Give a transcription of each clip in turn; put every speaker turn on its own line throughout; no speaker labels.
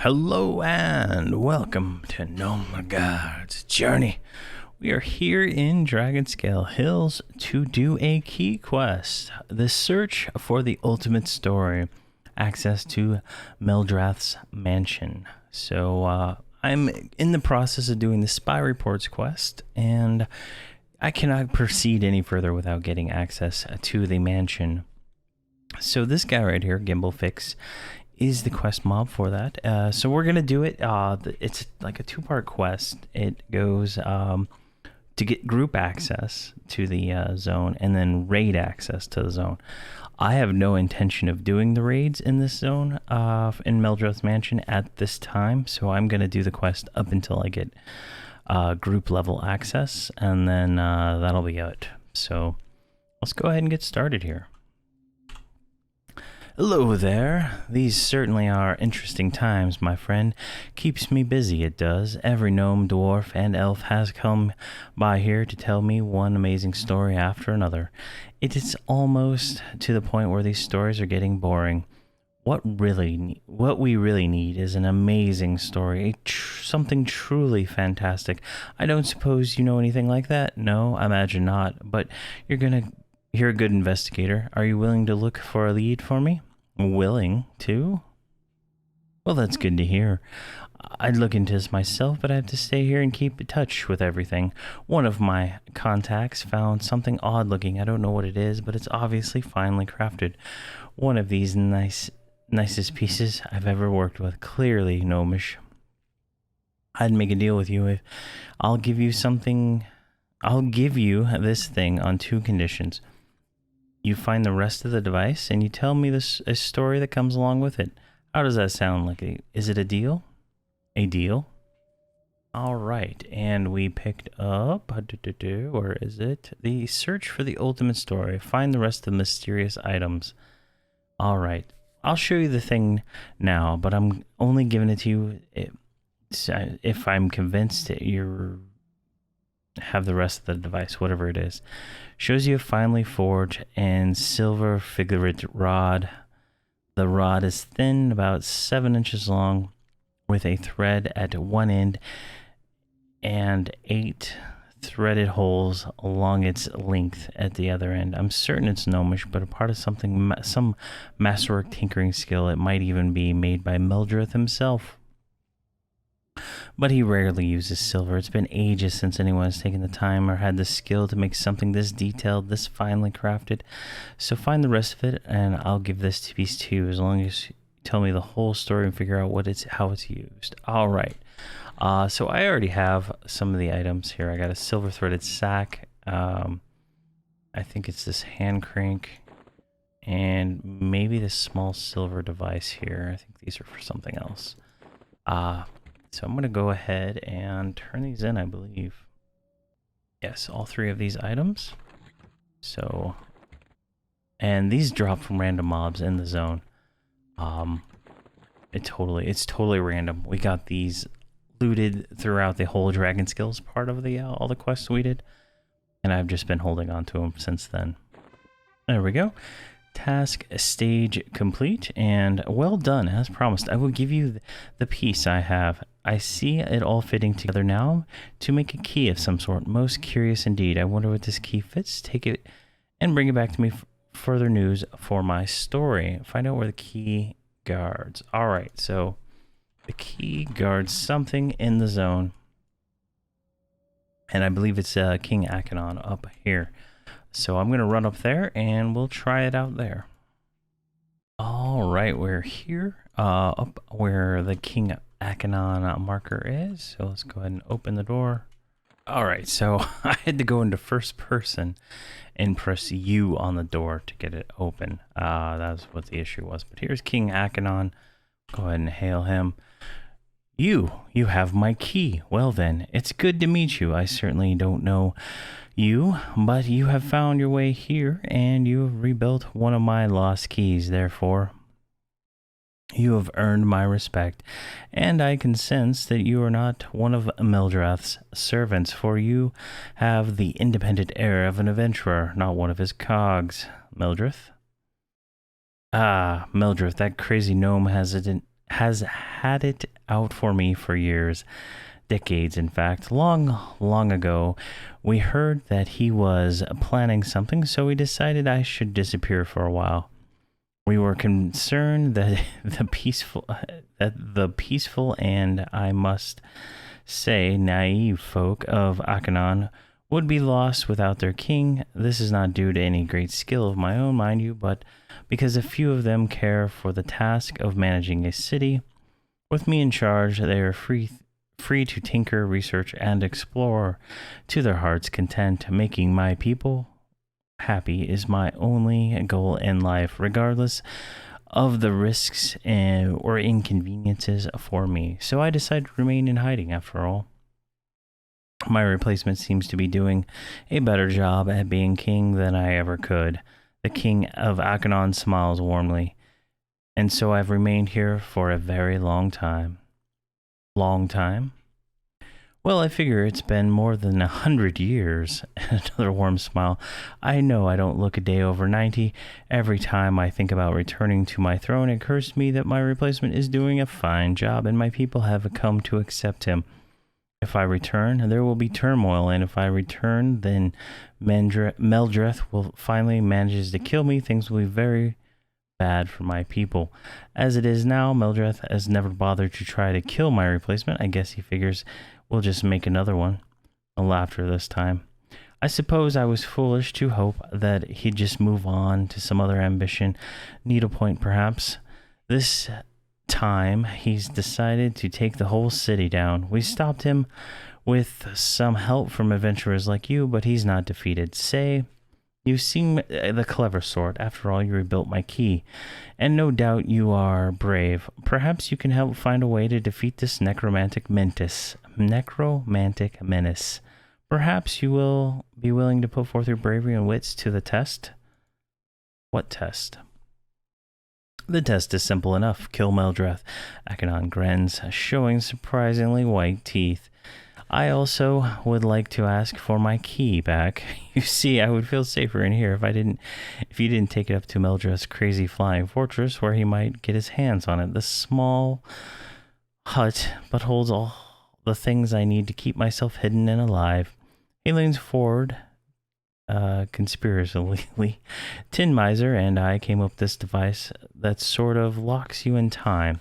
Hello and welcome to Nomeregard's journey. We are here in Dragonscale Hills to do a key quest, the search for the ultimate story, access to Meldrath's mansion. So I'm in the process of doing the spy reports quest, and I cannot proceed any further without getting access to the mansion. So this guy right here, Gimblefix, is the quest mob for that. So we're gonna do it. It's like a two-part quest. It goes to get group access to the zone and then raid access to the zone. I have no intention of doing the raids in this zone in Meldrath's mansion at this time, so I'm gonna do the quest up until I get group level access, and then that'll be it. So let's go ahead and get started here. Hello there. These certainly are interesting times, my friend. Keeps me busy, it does. Every gnome, dwarf, and elf has come by here to tell me one amazing story after another. It is almost to the point where these stories are getting boring. What we really need is an amazing story, something truly fantastic. I don't suppose you know anything like that? No, I imagine not, but you're a good investigator. Are you willing to look for a lead for me? Willing to? Well, that's good to hear. I'd look into this myself, but I have to stay here and keep in touch with everything. One of my contacts found something odd looking. I don't know what it is, but it's obviously finely crafted. One of these nicest pieces I've ever worked with. Clearly gnomish. I'd make a deal with you if I'll give you this thing on two conditions. You find the rest of the device, and you tell me a story that comes along with it. How does that sound? Is it a deal? A deal? All right, and we picked up, where is it? The search for the ultimate story. Find the rest of the mysterious items. All right, I'll show you the thing now, but I'm only giving it to you if I'm convinced that you're have the rest of the device, whatever it is. Shows you a finely forged and silver figurate rod. The rod is thin, about 7 inches long, with a thread at one end and 8 threaded holes along its length at the other end. I'm certain it's gnomish, but a part of some masterwork tinkering skill. It might even be made by Meldrath himself. But he rarely uses silver. It's been ages since anyone has taken the time or had the skill to make something this detailed, this finely crafted. So find the rest of it, and I'll give this piece to you as long as you tell me the whole story and figure out how it's used. All right. So I already have some of the items here. I got a silver threaded sack. I think it's this hand crank, and maybe this small silver device here. I think these are for something else. So I'm going to go ahead and turn these in, I believe. Yes, all 3 of these items. So, and these drop from random mobs in the zone. It's totally random. We got these looted throughout the whole Dragon Skills part of all the quests we did, and I've just been holding on to them since then. There we go. Task stage complete, and well done. As promised, I will give you the piece I have. I see it all fitting together now to make a key of some sort. Most curious indeed. I wonder what this key fits. Take it and bring it back to me further news for my story. Find out where the key guards. All right, so the key guards something in the zone, and I believe it's King Achenon up here. So I'm going to run up there, and we'll try it out there. All right, we're here, up where the King Achenon marker is. So let's go ahead and open the door. All right, so I had to go into first person and press U on the door to get it open. That's what the issue was. But here's King Achenon. Go ahead and hail him. You have my key. Well then, it's good to meet you. I certainly don't know you, but you have found your way here, and you have rebuilt one of my lost keys. Therefore, you have earned my respect, and I can sense that you are not one of Meldrath's servants, for you have the independent air of an adventurer, not one of his cogs. Meldrath? Ah, Meldrath, that crazy gnome has had it out for me for years, decades in fact. Long ago, we heard that he was planning something, so we decided I should disappear for a while. We were concerned that the peaceful and, I must say, naive folk of Akanon would be lost without their king. This is not due to any great skill of my own, mind you, but because a few of them care for the task of managing a city. With me in charge, they are free to tinker, research, and explore to their heart's content. Making my people happy is my only goal in life, regardless of the risks or inconveniences for me. So I decided to remain in hiding after all. My replacement seems to be doing a better job at being king than I ever could. The king of Akanon smiles warmly, and so I've remained here for a very long time. Long time? Well, I figure it's been more than 100 years. Another warm smile. I know I don't look a day over 90. Every time I think about returning to my throne, it occurs to me that my replacement is doing a fine job, and my people have come to accept him. If I return, there will be turmoil, and if I return, then Meldrath will finally manage to kill me. Things will be very bad for my people. As it is now, Meldrath has never bothered to try to kill my replacement. I guess he figures we'll just make another one. No laughter this time. I suppose I was foolish to hope that he'd just move on to some other ambition. Needlepoint, perhaps. This time, he's decided to take the whole city down. We stopped him with some help from adventurers like you, but he's not defeated. Say, you seem the clever sort. After all, you rebuilt my key, and no doubt you are brave. Perhaps you can help find a way to defeat this necromantic menace. Perhaps you will be willing to put forth your bravery and wits to the test? What test? The test is simple enough. Kill Meldrath. Akanon grins, showing surprisingly white teeth. I also would like to ask for my key back. You see, I would feel safer in here if you didn't take it up to Meldrath's crazy flying fortress where he might get his hands on it. The small hut, but holds all the things I need to keep myself hidden and alive. He leans forward, conspiratorially. Tin Miser and I came up with this device that sort of locks you in time.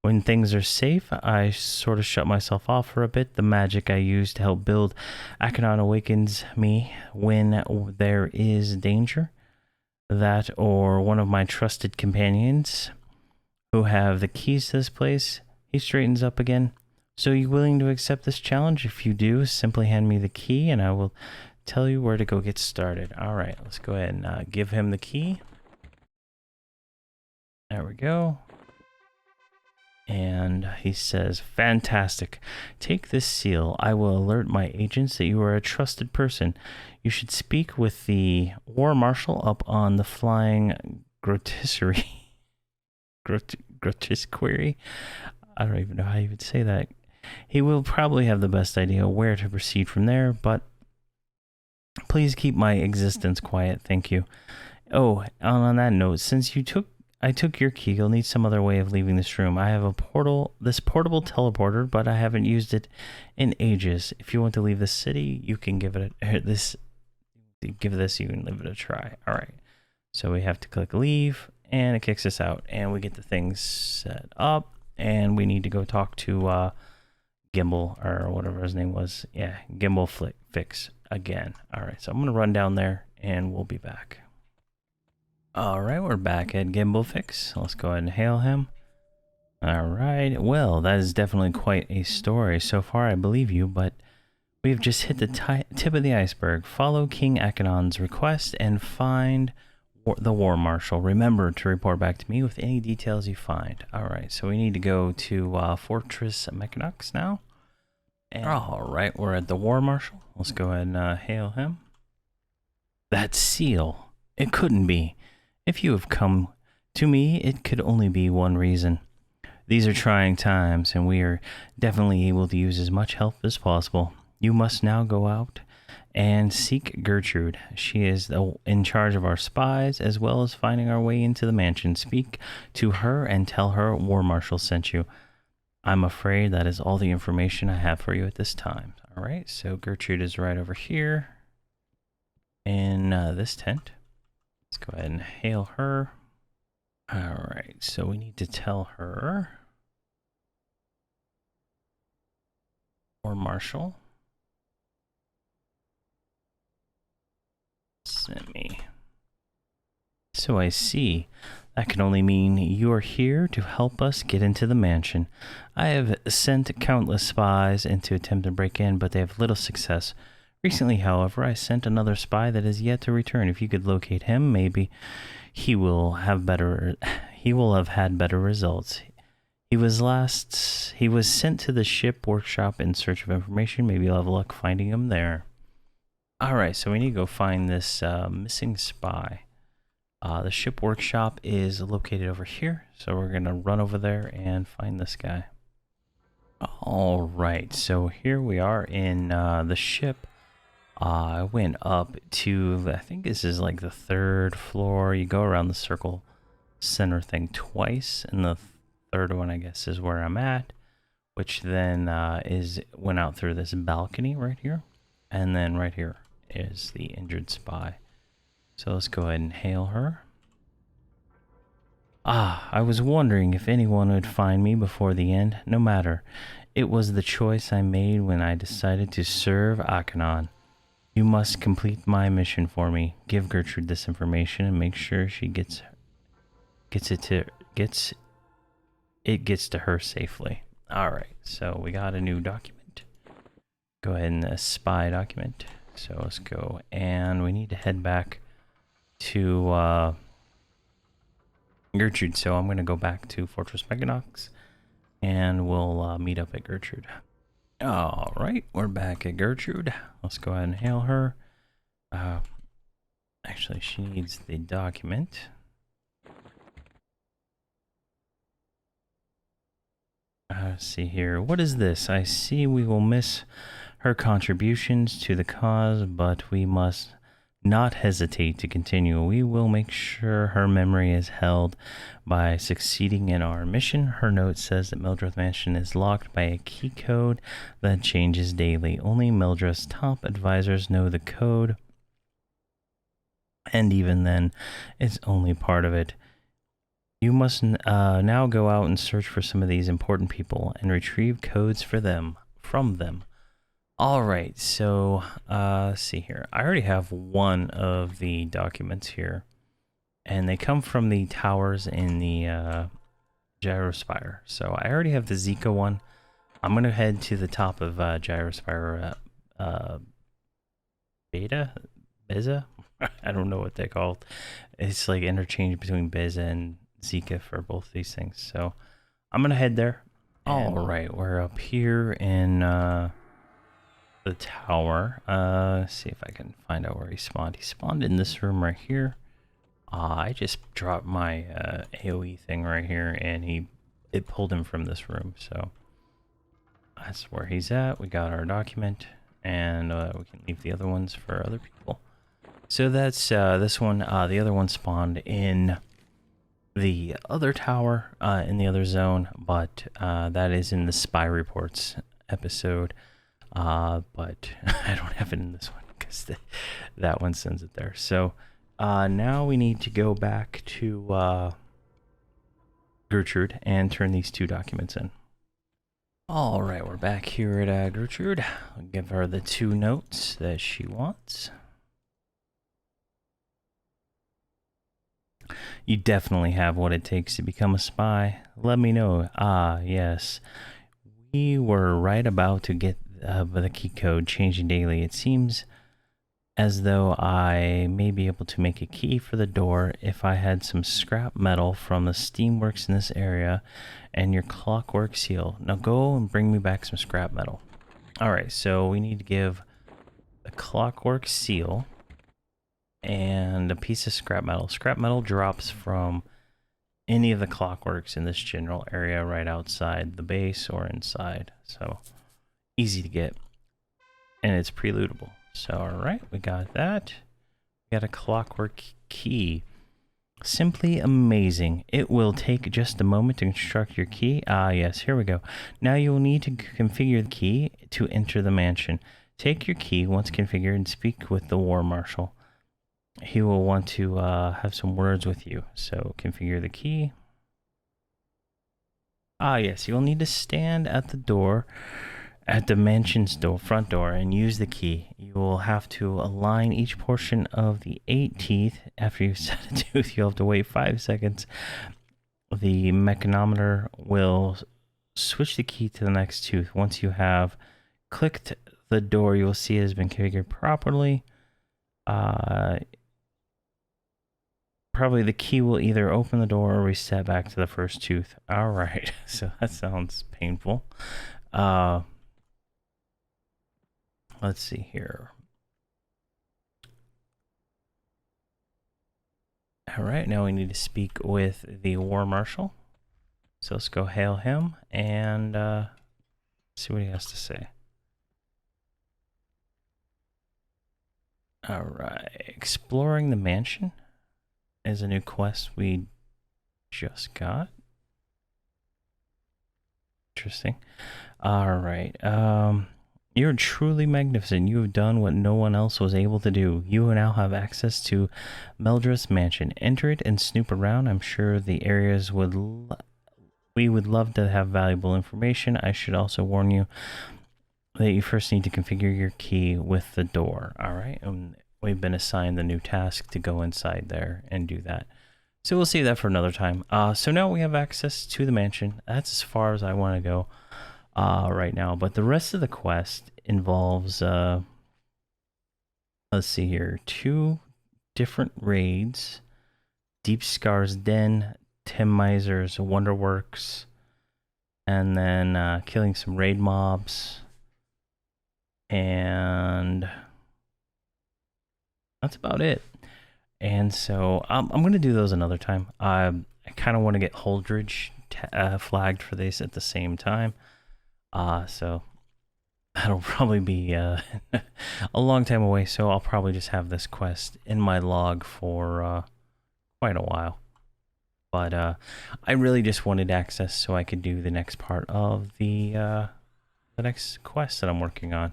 When things are safe, I sort of shut myself off for a bit. The magic I use to help build Akanon awakens me when there is danger. That or one of my trusted companions who have the keys to this place, he straightens up again. So you willing to accept this challenge? If you do, simply hand me the key and I will tell you where to go get started. All right, let's go ahead and give him the key. There we go. And he says, fantastic. Take this seal. I will alert my agents that you are a trusted person. You should speak with the War Marshal up on the flying grotesquerie. Grotesquerie? I don't even know how you would say that. He will probably have the best idea where to proceed from there, but please keep my existence quiet, thank you. Oh, and on that note, since I took your key, you'll need some other way of leaving this room. I have this portable teleporter, but I haven't used it in ages. If you want to leave the city, you can give this you can give it a try. All right. So we have to click leave, and it kicks us out, and we get the things set up, and we need to go talk to Gimbal, or whatever his name was. Yeah, Gimbal Fix again. All right, so I'm going to run down there, and we'll be back. All right, we're back at Gimbal Fix. Let's go ahead and hail him. All right, well, that is definitely quite a story. So far, I believe you, but we've just hit the tip of the iceberg. Follow King Akanon's request and find the War Marshal. Remember to report back to me with any details you find. All right, so we need to go to Fortress Mechanotus now. And all right, we're at the War Marshal. Let's go ahead and hail him. That seal. It couldn't be. If you have come to me, it could only be one reason. These are trying times, and we are definitely able to use as much help as possible. You must now go out and seek Gertrude. She is in charge of our spies as well as finding our way into the mansion. Speak to her and tell her War Marshal sent you. I'm afraid that is all the information I have for you at this time. All right, so Gertrude is right over here in this tent. Let's go ahead and hail her. All right, so we need to tell her War Marshal sent me. So I see. That can only mean you are here to help us get into the mansion. I have sent countless spies in to attempt to break in, but they have little success. Recently, however, I sent another spy that is yet to return. If you could locate him, maybe he will have had better results. He was sent to the ship workshop in search of information. Maybe you'll have luck finding him there. All right, so we need to go find this missing spy. The ship workshop is located over here, so we're going to run over there and find this guy. All right, so here we are in the ship. I went up to, I think this is like the 3rd floor. You go around the circle center thing twice, and the 3rd one, I guess, is where I'm at, which then went out through this balcony right here, and then right here is the injured spy. So let's go ahead and hail her. I was wondering if anyone would find me before the end. No matter. It was the choice I made when I decided to serve Akanon. You must complete my mission for me. Give Gertrude this information and make sure she gets to her safely. All right. So we got a new document. Go ahead and spy document. So let's go, and we need to head back to Gertrude. So I'm going to go back to Fortress Mechanotus, and we'll meet up at Gertrude. All right, we're back at Gertrude. Let's go ahead and hail her. Actually, she needs the document. Let's see here. What is this? I see we will miss her contributions to the cause, but we must not hesitate to continue. We will make sure her memory is held by succeeding in our mission. Her note says that Meldrath Mansion is locked by a key code that changes daily. Only Meldrath's top advisors know the code, and even then, it's only part of it. You must now go out and search for some of these important people and retrieve codes from them. All right, so let's see here. I already have one of the documents here, and they come from the towers in the Gyrospire. So I already have the Zika one. I'm going to head to the top of Gyrospire Beza? I don't know what they call it. It's like interchange between Beza and Zika for both these things. So I'm going to head there. All right, we're up here in the tower. See if I can find out where he spawned. He spawned in this room right here. I just dropped my AoE thing right here, and it pulled him from this room. So that's where he's at. We got our document, and we can leave the other ones for other people. So that's this one. The other one spawned in the other tower, in the other zone, but that is in the Spy Reports episode. But I don't have it in this one because that one sends it there. So now we need to go back to Gertrude and turn these 2 documents in. All right, we're back here at Gertrude. I'll give her the 2 notes that she wants. You definitely have what it takes to become a spy. Let me know. Yes. We were right about to get the key code changing daily. It seems as though I may be able to make a key for the door if I had some scrap metal from the steamworks in this area and your clockwork seal. Now go and bring me back some scrap metal. All right, so we need to give the clockwork seal and a piece of scrap metal. Scrap metal drops from any of the clockworks in this general area right outside the base or inside. So easy to get, and it's pre-lootable. So, alright, we got that. We got a Clockwork Key. Simply amazing. It will take just a moment to construct your key. Ah, yes, here we go. Now you will need to configure the key to enter the mansion. Take your key once configured and speak with the War Marshal. He will want to have some words with you. So configure the key. Ah, yes, you will need to stand at the door, at the mansion's front door, and use the key. You will have to align each portion of the 8 teeth. After you set a tooth, you'll have to wait 5 seconds. The mechanometer will switch the key to the next tooth. Once you have clicked the door, you will see it has been configured properly. Probably the key will either open the door or reset back to the first tooth. All right, so that sounds painful. Let's see here. All right, now we need to speak with the War Marshal. So let's go hail him and see what he has to say. All right, exploring the mansion is a new quest we just got. Interesting. All right. You're truly magnificent. You have done what no one else was able to do. You now have access to Meldrath's mansion. Enter it and snoop around. I'm sure the areas we would love to have valuable information. I should also warn you that you first need to configure your key with the door. All right. And we've been assigned the new task to go inside there and do that. So we'll save that for another time. So now we have access to the mansion. That's as far as I want to go right now. But the rest of the quest involves, let's see here, 2 different raids. Deep Scar's Den, Tim Miser's Wonderworks, and then killing some raid mobs. And that's about it. And so I'm going to do those another time. I kind of want to get Holdridge flagged for this at the same time. So that'll probably be a long time away. So I'll probably just have this quest in my log for quite a while. But I really just wanted access so I could do the next part of the next quest that I'm working on.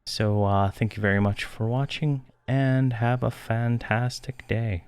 So thank you very much for watching and have a fantastic day.